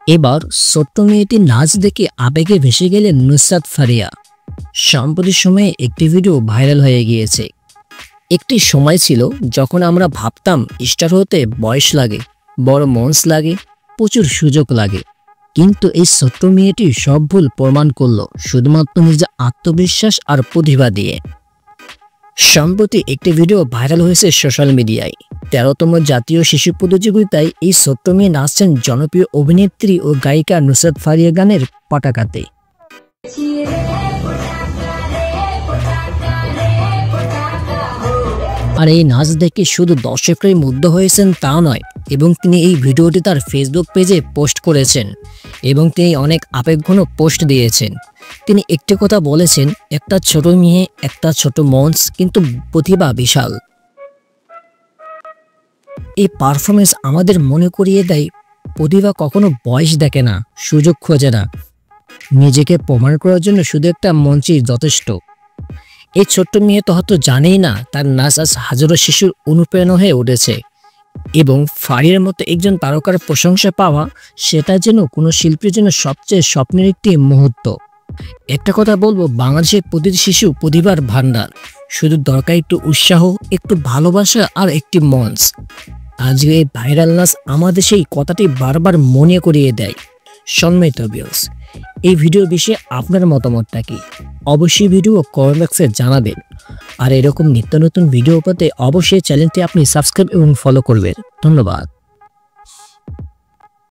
এবার ছোট্ট মেয়েটির নাচ দেখে আবেগে ভেসে গেলেন নুসরাত ফারিয়া। সাম্প্রতিক সময়ে একটি ভিডিও ভাইরাল হয়ে গিয়েছে। একটি সময় ছিল যখন আমরা ভাবতাম স্টার হতে বয়স লাগে, বড় মঞ্চ লাগে, প্রচুর সুযোগ লাগে, কিন্তু এই ছোট্ট মেয়েটি সব ভুল প্রমাণ করলো শুধুমাত্র নিজের আত্মবিশ্বাস আর প্রতিভা দিয়ে। সম্প্রতি একটি ভিডিও ভাইরাল হয়েছে সোশ্যাল মিডিয়ায়। 13তম জাতীয় শিশু প্রতিযোগিতায় এই ছোট্ট মেয়ে নাচছেন জনপ্রিয় অভিনেত্রী ও গায়িকা নুসরাত ফারিয়া গানের পটাকাতে। আর এই নাচ দেখে শুধু দর্শকরাই মুগ্ধ হয়েছেন তা নয়, এবং তিনি এই ভিডিওটি তার ফেসবুক পেজে পোস্ট করেছেন এবং তিনি অনেক আবেগঘন পোস্ট দিয়েছেন। তিনি একটি কথা বলেছেন, একটা ছোট মেয়ে, একটা ছোট মঞ্চ, কিন্তু প্রতিভা বিশাল। এই পারফরমেন্স আমাদের মনে করিয়ে দেয় প্রতিভা কখনো বয়স দেখে না, সুযোগ খোঁজে না, নিজেকে প্রমাণ করার জন্য শুধু একটা মঞ্চই যথেষ্ট। এই ছোট্ট মেয়ে তো হয়তো জানেই না তার নাচ আজ হাজারো শিশুর অনুপ্রেরণা হয়ে উঠেছে, এবং ফারিয়ার মতো একজন তারকার প্রশংসা পাওয়া সেটা যেন কোনো শিল্পীর জন্য সবচেয়ে স্বপ্নের একটি মুহূর্ত। একটা কথা বলবো, বাংলাদেশের প্রতিটি শিশু প্রতিভার ভান্ডার, শুধু দরকার একটু উৎসাহ, একটু ভালোবাসা আর একটি মঞ্চ। আজকে এই ভাইরাল নাচ আমাদের সেই কথাটি বারবার মনে করিয়ে দেয়। সম্মানিত ভিউয়ার্স, এই ভিডিও বিষয়ে আপনার মতামতটা কি? অবশ্যই ভিডিও কমেন্ট বক্সে জানাবেন। আর এরকম নিত্য নতুন ভিডিও পেতে অবশ্যই চ্যানেলটি আপনি সাবস্ক্রাইব এবং ফলো করবেন। ধন্যবাদ।